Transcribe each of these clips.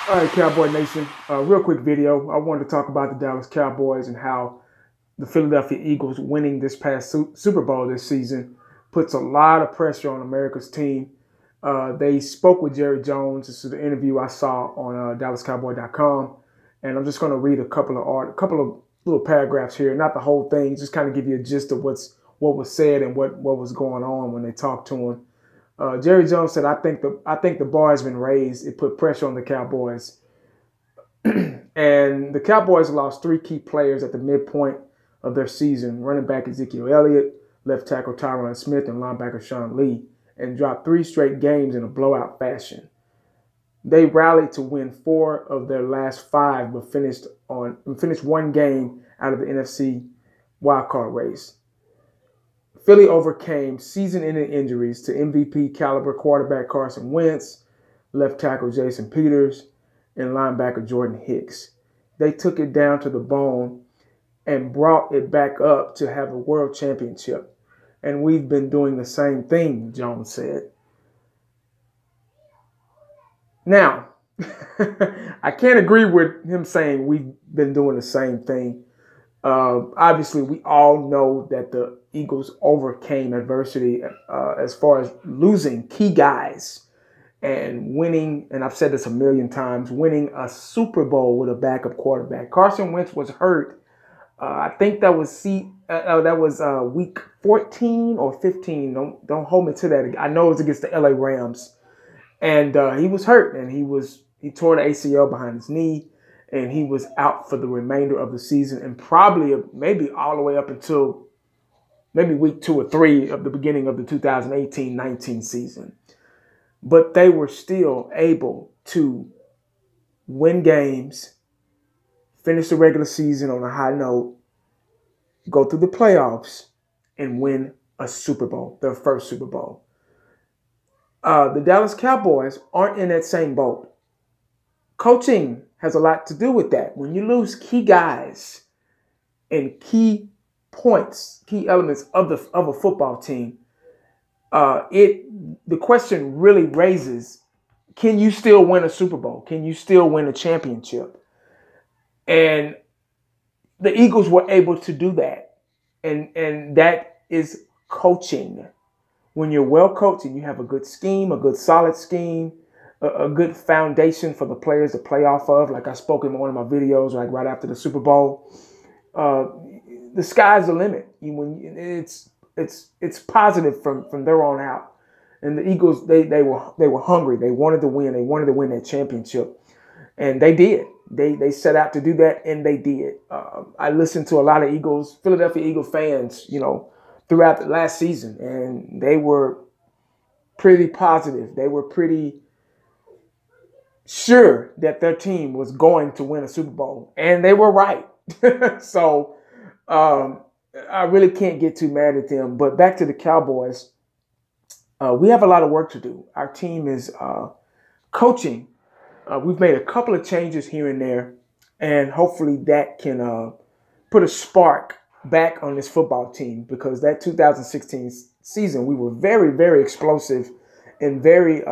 All right, Cowboy Nation. Real quick video. I wanted to talk about the Dallas Cowboys and how the Philadelphia Eagles winning this past Super Bowl this season puts a lot of pressure on America's team. They spoke with Jerry Jones. This is the interview I saw on DallasCowboy.com, and I'm just going to read a couple of little paragraphs here, not the whole thing, just kind of give you a gist of what was said and what was going on when they talked to him. Jerry Jones said, "I think the bar has been raised. It put pressure on the Cowboys, and the Cowboys lost three key players at the midpoint of their season: running back Ezekiel Elliott, left tackle Tyron Smith, and linebacker Sean Lee, and dropped three straight games in a blowout fashion. They rallied to win four of their last five, but finished one game out of the NFC wildcard race. Philly overcame season-ending injuries to MVP caliber quarterback Carson Wentz, left tackle Jason Peters, and linebacker Jordan Hicks. They took it down to the bone and brought it back up to have a world championship. And we've been doing the same thing," Jones said. Now, I can't agree with him saying we've been doing the same thing. Obviously, we all know that the Eagles overcame adversity as far as losing key guys and winning, and I've said this a million times, winning a Super Bowl with a backup quarterback. Carson Wentz was hurt. I think that was week 14 or 15. Don't hold me to that. I know it was against the LA Rams, and he was hurt, and he tore the ACL behind his knee. And he was out for the remainder of the season and probably maybe all the way up until maybe week 2 or 3 of the beginning of the 2018-19 season. But they were still able to win games, finish the regular season on a high note, go through the playoffs, and win a Super Bowl, their first Super Bowl. The Dallas Cowboys aren't in that same boat. Coaching has a lot to do with that. When you lose key guys and key points, key elements of a football team, the question really raises: can you still win a Super Bowl? Can you still win a championship? And the Eagles were able to do that, and that is coaching. When you're well coached and you have a good scheme, a good solid scheme, a good foundation for the players to play off of, like I spoke in one of my videos, like right after the Super Bowl. The sky's the limit. It's positive from there on out. And the Eagles, they were hungry. They wanted to win. They wanted to win that championship, and they did. They set out to do that, and they did. I listened to a lot of Philadelphia Eagles fans, throughout the last season, and they were pretty positive. They were pretty sure that their team was going to win a Super Bowl, and they were right. So I really can't get too mad at them. But back to the Cowboys, we have a lot of work to do. Our team is coaching. We've made a couple of changes here and there, and hopefully that can put a spark back on this football team, because that 2016 season, we were very, very explosive and very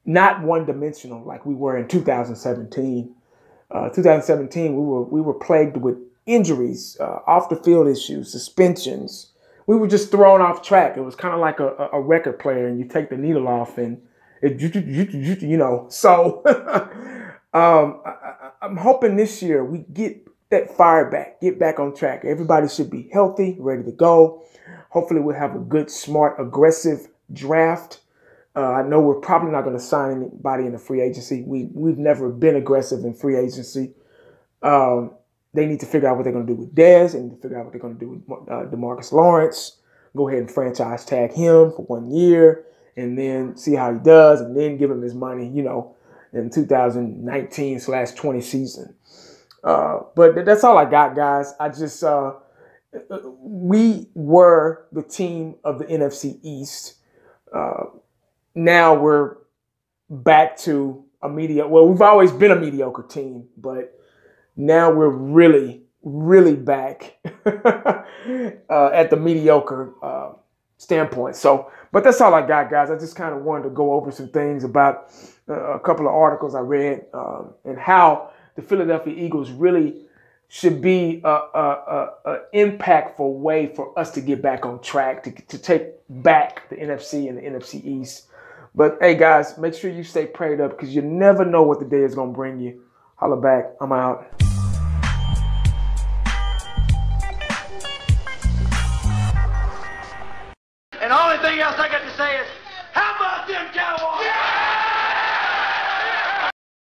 not one-dimensional like we were in 2017. 2017, we were plagued with injuries, off-the-field issues, suspensions. We were just thrown off track. It was kind of like a record player, and you take the needle off, and it, So I'm hoping this year we get that fire back, get back on track. Everybody should be healthy, ready to go. Hopefully we'll have a good, smart, aggressive draft. I know we're probably not going to sign anybody in the free agency. We've never been aggressive in free agency. They need to figure out what they're going to do with Dez. They need to figure out what they're going to do with DeMarcus Lawrence. Go ahead and franchise tag him for 1 year and then see how he does, and then give him his money, in 2019/20 season. But that's all I got, guys. We were the team of the NFC East. Now we're back to a mediocre. Well, we've always been a mediocre team, but now we're really, really back at the mediocre standpoint. So, but that's all I got, guys. I just kind of wanted to go over some things about a couple of articles I read and how the Philadelphia Eagles really should be a impactful way for us to get back on track, to take back the NFC and the NFC East. But hey, guys, make sure you stay prayed up because you never know what the day is going to bring you. Holla back. I'm out. And the only thing else I got to say is, how about them Cowboys? Yeah!